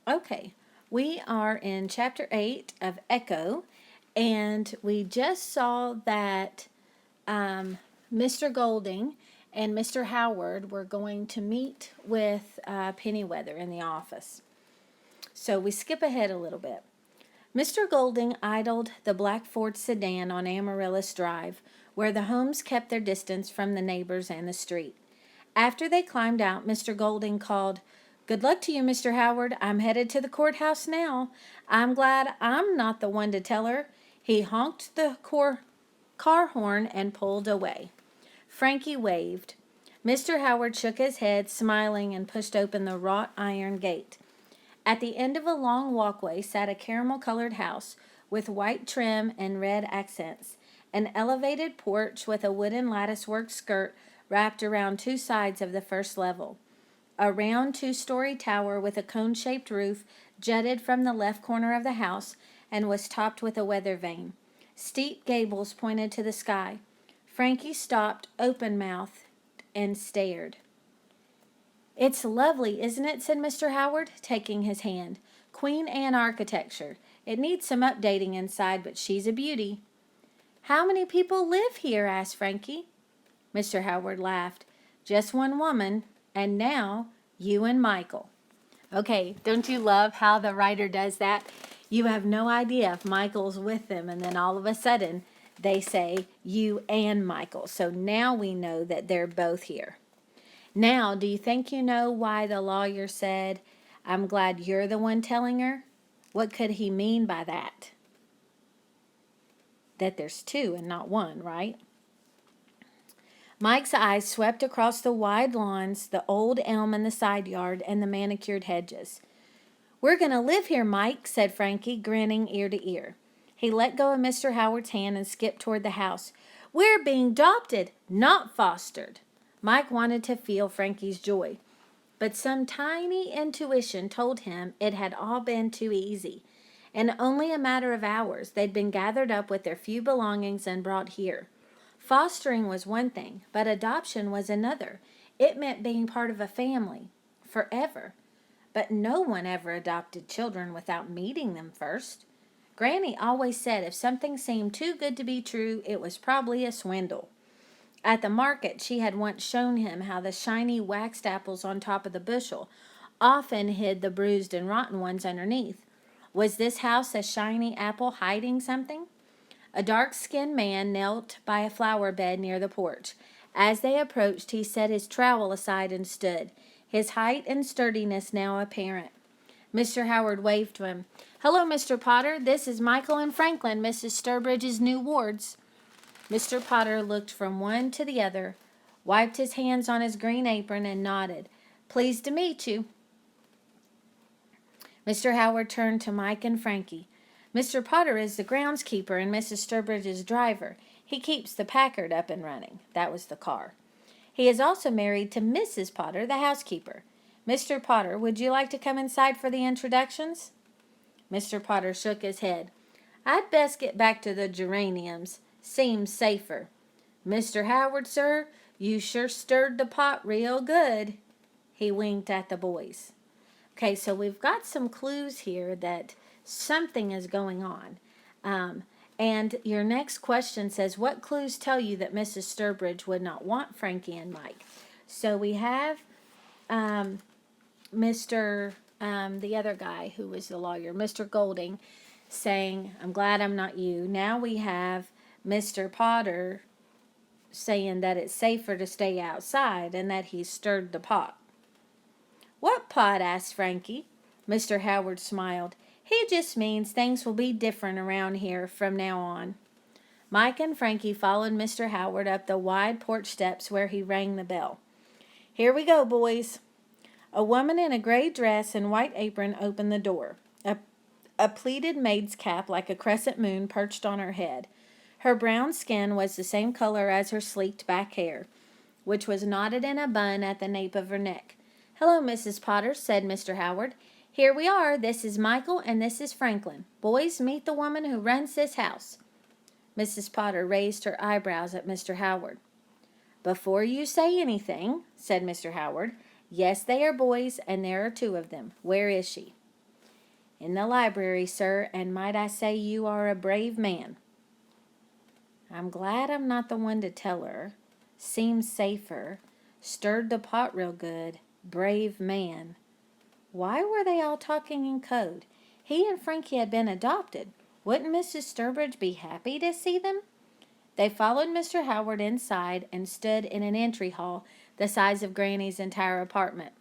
Okay, we are in chapter 8 of Echo, and we just saw that Mr. Golding and Mr. Howard were going to meet with Pennyweather in the office. So we skip ahead a little bit. Mr. Golding idled the black Ford sedan on Amaryllis Drive, where the homes kept their distance from the neighbors and the street. After they climbed out, Mr. Golding called, "Good luck to you, Mr. Howard. I'm headed to the courthouse now. I'm glad I'm not the one to tell her." He honked the car horn and pulled away. Frankie waved. Mr. Howard shook his head, smiling, and pushed open the wrought iron gate. At the end of a long walkway sat a caramel-colored house with white trim and red accents, an elevated porch with a wooden lattice-work skirt wrapped around two sides of the first level. A round two-story tower with a cone-shaped roof jutted from the left corner of the house and was topped with a weather vane. Steep gables pointed to the sky. Frankie stopped, open-mouthed, and stared. "It's lovely, isn't it?" said Mr. Howard, taking his hand. "Queen Anne architecture. It needs some updating inside, but she's a beauty." "How many people live here?" asked Frankie. Mr. Howard laughed. "Just one woman, and now you and Michael." Okay, don't you love how the writer does that? You have no idea if Michael's with them, and then all of a sudden they say you and Michael. So now we know that they're both here. Now, do you think you know why the lawyer said, "I'm glad you're the one telling her"? What could he mean by that? That there's two and not one, right? Mike's eyes swept across the wide lawns, the old elm in the side yard, and the manicured hedges. "We're going to live here, Mike," said Frankie, grinning ear to ear. He let go of Mr. Howard's hand and skipped toward the house. "We're being adopted, not fostered." Mike wanted to feel Frankie's joy, but some tiny intuition told him it had all been too easy. In only a matter of hours, they'd been gathered up with their few belongings and brought here. Fostering was one thing, but adoption was another. It meant being part of a family, forever. But no one ever adopted children without meeting them first. Granny always said if something seemed too good to be true, it was probably a swindle. At the market, she had once shown him how the shiny waxed apples on top of the bushel often hid the bruised and rotten ones underneath. Was this house a shiny apple hiding something? A dark-skinned man knelt by a flower bed near the porch. As they approached, he set his trowel aside and stood, his height and sturdiness now apparent. Mr. Howard waved to him. "Hello, Mr. Potter. This is Michael and Franklin, Mrs. Sturbridge's new wards." Mr. Potter looked from one to the other, wiped his hands on his green apron, and nodded. "Pleased to meet you." Mr. Howard turned to Mike and Frankie. "Mr. Potter is the groundskeeper and Mrs. Sturbridge's driver. He keeps the Packard up and running." That was the car. "He is also married to Mrs. Potter, the housekeeper. Mr. Potter, would you like to come inside for the introductions?" Mr. Potter shook his head. "I'd best get back to the geraniums. Seems safer." "Mr. Howard, sir, you sure stirred the pot real good." He winked at the boys. Okay, so we've got some clues here that something is going on. And your next question says, what clues tell you that Mrs. Sturbridge would not want Frankie and Mike? So we have the other guy who was the lawyer, Mr. Golding, saying, "I'm glad I'm not you." Now we have Mr. Potter saying that it's safer to stay outside and that he stirred the pot. "What pot?" asked Frankie. Mr. Howard smiled. "He just means things will be different around here from now on." Mike and Frankie followed Mr. Howard up the wide porch steps where he rang the bell. "Here we go, boys." A woman in a gray dress and white apron opened the door. A pleated maid's cap like a crescent moon perched on her head. Her brown skin was the same color as her sleeked back hair, which was knotted in a bun at the nape of her neck. "Hello, Mrs. Potter," said Mr. Howard. "Here we are. This is Michael and this is Franklin. Boys, meet the woman who runs this house." Mrs. Potter raised her eyebrows at Mr. Howard. "Before you say anything," said Mr. Howard, "yes, they are boys, and there are two of them. Where is she?" "In the library, sir, and might I say you are a brave man." "I'm glad I'm not the one to tell her. Seems safer. Stirred the pot real good. Brave man." Why were they all talking in code? He and Frankie had been adopted. Wouldn't Mrs. Sturbridge be happy to see them? They followed Mr. Howard inside and stood in an entry hall the size of Granny's entire apartment.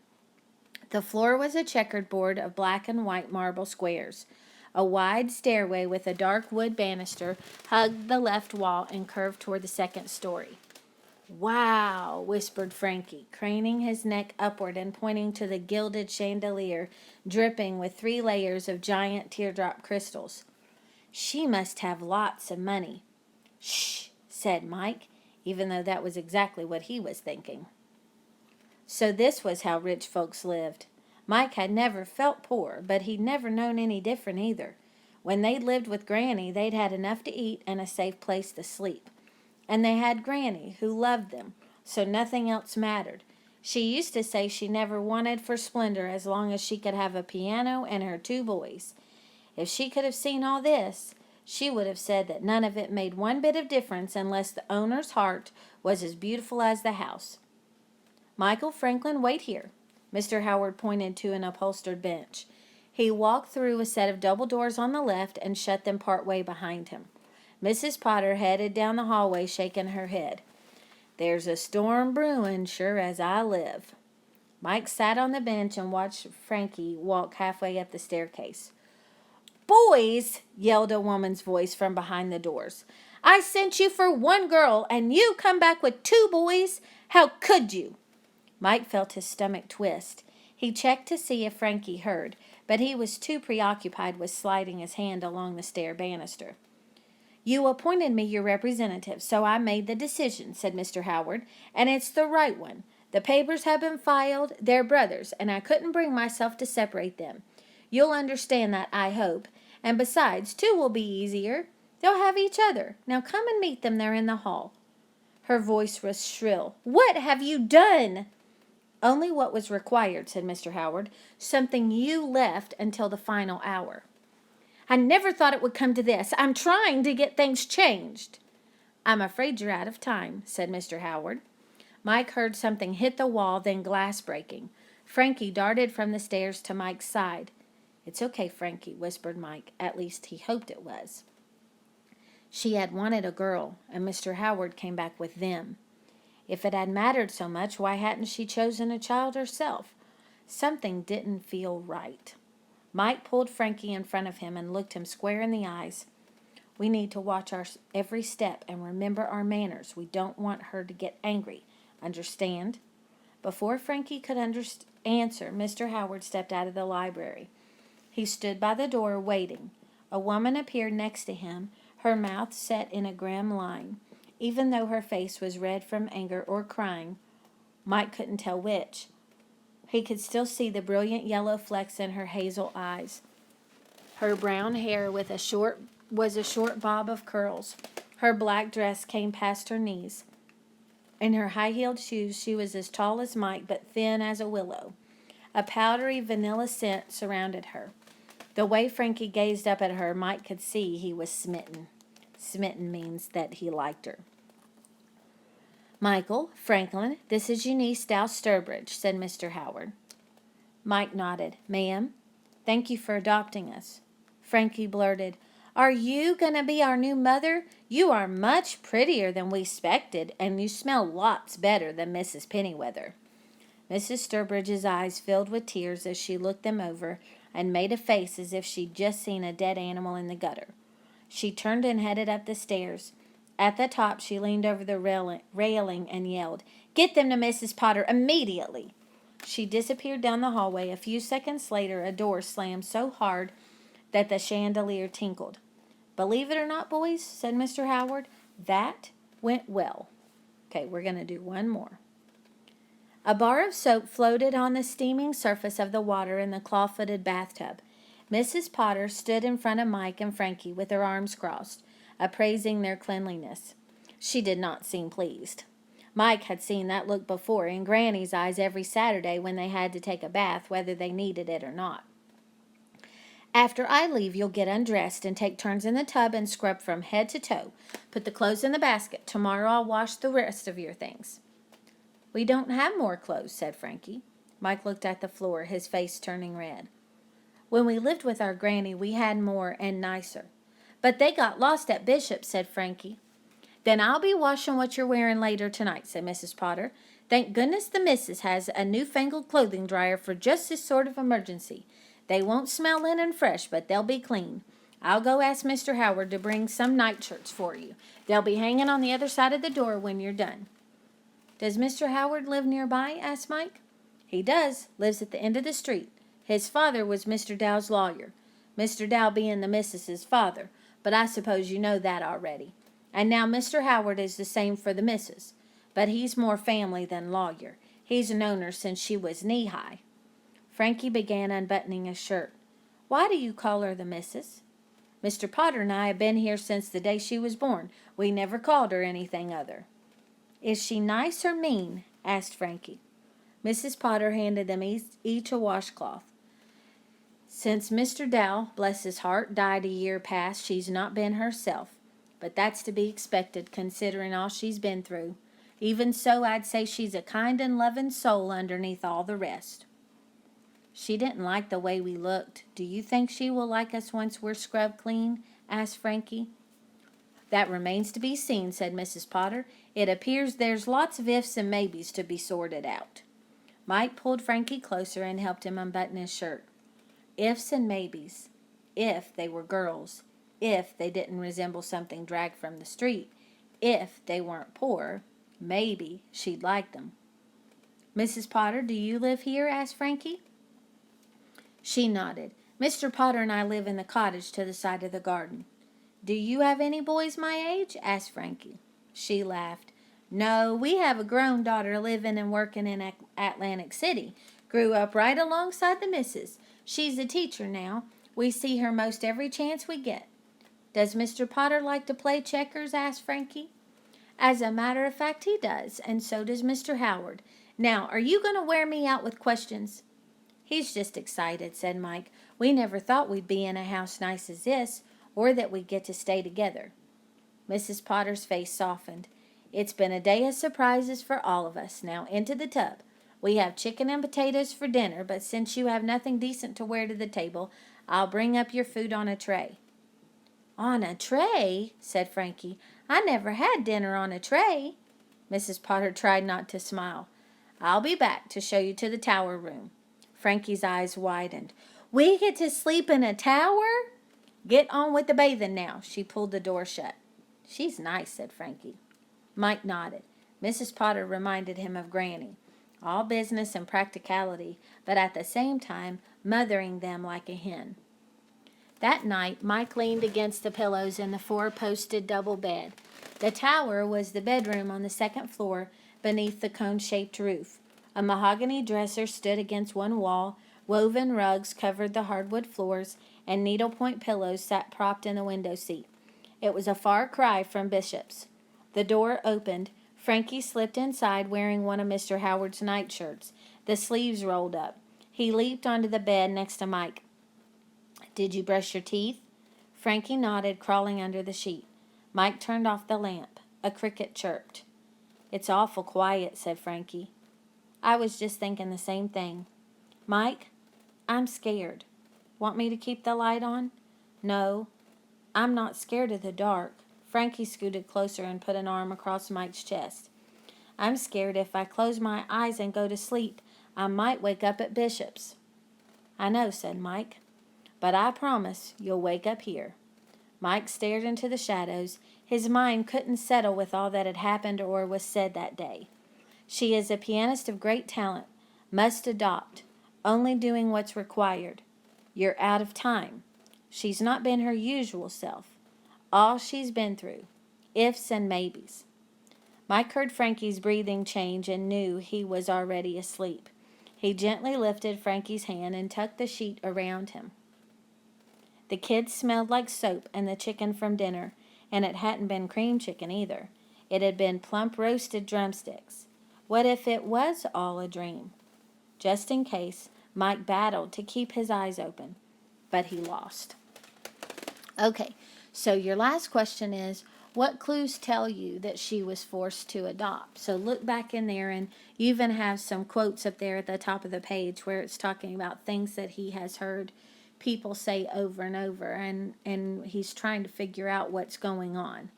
The floor was a checkered board of black and white marble squares. A wide stairway with a dark wood banister hugged the left wall and curved toward the second story. "Wow," whispered Frankie, craning his neck upward and pointing to the gilded chandelier dripping with 3 layers of giant teardrop crystals. "She must have lots of money." "Shh," said Mike, even though that was exactly what he was thinking. So this was how rich folks lived. Mike had never felt poor, but he'd never known any different either. When they'd lived with Granny, they'd had enough to eat and a safe place to sleep. And they had Granny, who loved them, so nothing else mattered. She used to say she never wanted for splendor as long as she could have a piano and her 2 boys. If she could have seen all this, she would have said that none of it made one bit of difference unless the owner's heart was as beautiful as the house. "Michael Franklin, wait here." Mr. Howard pointed to an upholstered bench. He walked through a set of double doors on the left and shut them part way behind him. Mrs. Potter headed down the hallway shaking her head. "There's a storm brewing, sure as I live." Mike sat on the bench and watched Frankie walk halfway up the staircase. "Boys," yelled a woman's voice from behind the doors. "I sent you for 1 girl, and you come back with 2 boys? How could you?" Mike felt his stomach twist. He checked to see if Frankie heard, but he was too preoccupied with sliding his hand along the stair banister. "You appointed me your representative, so I made the decision," said Mr. Howard, "and it's the right one. The papers have been filed. They're brothers, and I couldn't bring myself to separate them. You'll understand that, I hope. And besides, 2 will be easier. They'll have each other. Now come and meet them there in the hall." Her voice was shrill. "What have you done?" "Only what was required," said Mr. Howard. "Something you left until the final hour." "I never thought it would come to this. I'm trying to get things changed." "I'm afraid you're out of time," said Mr. Howard. Mike heard something hit the wall, then glass breaking. Frankie darted from the stairs to Mike's side. "It's okay, Frankie," whispered Mike. At least he hoped it was. She had wanted a girl, and Mr. Howard came back with them. If it had mattered so much, why hadn't she chosen a child herself? Something didn't feel right. Mike pulled Frankie in front of him and looked him square in the eyes. "We need to watch our every step and remember our manners. We don't want her to get angry. Understand?" Before Frankie could answer, Mr. Howard stepped out of the library. He stood by the door waiting. A woman appeared next to him, her mouth set in a grim line. Even though her face was red from anger or crying, Mike couldn't tell which. He could still see the brilliant yellow flecks in her hazel eyes. Her brown hair was a short bob of curls. Her black dress came past her knees. In her high-heeled shoes, she was as tall as Mike, but thin as a willow. A powdery vanilla scent surrounded her. The way Frankie gazed up at her, Mike could see he was smitten. Smitten means that he liked her. "Michael Franklin, this is Eunice Dow Sturbridge," said Mr. Howard. Mike nodded. "Ma'am, thank you for adopting us." Frankie blurted, "Are you going to be our new mother? You are much prettier than we expected, and you smell lots better than Mrs. Pennyweather." Mrs. Sturbridge's eyes filled with tears as she looked them over and made a face as if she'd just seen a dead animal in the gutter. She turned and headed up the stairs. At the top, she leaned over the railing and yelled, "Get them to Mrs. Potter immediately!" She disappeared down the hallway. A few seconds later, a door slammed so hard that the chandelier tinkled. "Believe it or not, boys," said Mr. Howard, "that went well." Okay, we're going to do one more. A bar of soap floated on the steaming surface of the water in the claw-footed bathtub. Mrs. Potter stood in front of Mike and Frankie with her arms crossed, appraising their cleanliness. She did not seem pleased. Mike had seen that look before in Granny's eyes every Saturday when they had to take a bath, whether they needed it or not. After I leave, you'll get undressed and take turns in the tub and scrub from head to toe. Put the clothes in the basket. Tomorrow I'll wash the rest of your things." "We don't have more clothes," said Frankie. Mike looked at the floor, his face turning red. "When we lived with our granny, we had more and nicer. But they got lost at Bishop's," said Frankie. "Then I'll be washing what you're wearing later tonight," said Mrs. Potter. "Thank goodness the missus has a newfangled clothing dryer for just this sort of emergency. They won't smell linen fresh, but they'll be clean. I'll go ask Mr. Howard to bring some nightshirts for you. They'll be hanging on the other side of the door when you're done." "Does Mr. Howard live nearby?" asked Mike. "He does. Lives at the end of the street. His father was Mr. Dow's lawyer. Mr. Dow being the missus's father, but I suppose you know that already. And now Mr. Howard is the same for the missus, but he's more family than lawyer. He's known her since she was knee-high." Frankie began unbuttoning his shirt. "Why do you call her the missus?" "Mr. Potter and I have been here since the day she was born. We never called her anything other." "Is she nice or mean?" asked Frankie. Mrs. Potter handed them each a washcloth. "Since Mr. Dow, bless his heart, died a year past, she's not been herself. But that's to be expected, considering all she's been through. Even so, I'd say she's a kind and loving soul underneath all the rest." "She didn't like the way we looked. Do you think she will like us once we're scrubbed clean?" asked Frankie. "That remains to be seen," said Mrs. Potter. "It appears there's lots of ifs and maybes to be sorted out." Mike pulled Frankie closer and helped him unbutton his shirt. Ifs and maybes. If they were girls. If they didn't resemble something dragged from the street. If they weren't poor. Maybe she'd like them. "Mrs. Potter, do you live here?" asked Frankie. She nodded. "Mr. Potter and I live in the cottage to the side of the garden." "Do you have any boys my age?" asked Frankie. She laughed. "No, we have a grown daughter living and working in Atlantic City. Grew up right alongside the missus. She's a teacher now. We see her most every chance we get." "Does Mr. Potter like to play checkers?" asked Frankie. "As a matter of fact, he does, and so does Mr. Howard. Now, are you going to wear me out with questions?" "He's just excited," said Mike. "We never thought we'd be in a house nice as this, or that we'd get to stay together." Mrs. Potter's face softened. "It's been a day of surprises for all of us. Now into the tub. We have chicken and potatoes for dinner, but since you have nothing decent to wear to the table, I'll bring up your food on a tray." "On a tray?" said Frankie. "I never had dinner on a tray." Mrs. Potter tried not to smile. "I'll be back to show you to the tower room." Frankie's eyes widened. "We get to sleep in a tower?" "Get on with the bathing now." She pulled the door shut. "She's nice," said Frankie. Mike nodded. Mrs. Potter reminded him of Granny. All business and practicality, but at the same time mothering them like a hen. That night, Mike leaned against the pillows in the four-posted double bed. The tower was the bedroom on the second floor beneath the cone-shaped roof. A mahogany dresser stood against one wall, woven rugs covered the hardwood floors, and needlepoint pillows sat propped in the window seat. It was a far cry from Bishop's. The door opened. Frankie slipped inside wearing one of Mr. Howard's nightshirts, the sleeves rolled up. He leaped onto the bed next to Mike. "Did you brush your teeth?" Frankie nodded, crawling under the sheet. Mike turned off the lamp. A cricket chirped. "It's awful quiet," said Frankie. "I was just thinking the same thing." "Mike, I'm scared. Want me to keep the light on?" "No, I'm not scared of the dark." Frankie scooted closer and put an arm across Mike's chest. "I'm scared if I close my eyes and go to sleep, I might wake up at Bishop's." "I know," said Mike. "But I promise you'll wake up here." Mike stared into the shadows. His mind couldn't settle with all that had happened or was said that day. "She is a pianist of great talent. Must adopt. Only doing what's required. You're out of time. She's not been her usual self. All she's been through. Ifs and maybes." Mike heard Frankie's breathing change and knew he was already asleep. He gently lifted Frankie's hand and tucked the sheet around him. The kids smelled like soap and the chicken from dinner, and it hadn't been cream chicken either. It had been plump roasted drumsticks. What if it was all a dream? Just in case, Mike battled to keep his eyes open. but he lost. Okay, so your last question is, what clues tell you that she was forced to adopt? So look back in there, and you even have some quotes up there at the top of the page where it's talking about things that he has heard people say over and over, and he's trying to figure out what's going on.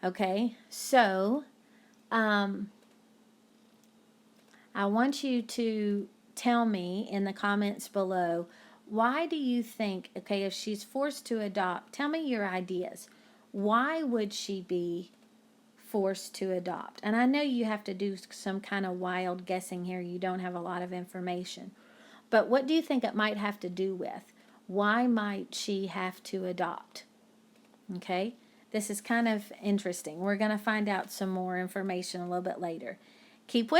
Okay, so I want you to tell me in the comments below, why do you think, okay, if she's forced to adopt, tell me your ideas. Why would she be forced to adopt? And I know you have to do some kind of wild guessing here. You don't have a lot of information. But what do you think it might have to do with? Why might she have to adopt? Okay, this is kind of interesting. We're going to find out some more information a little bit later. Keep with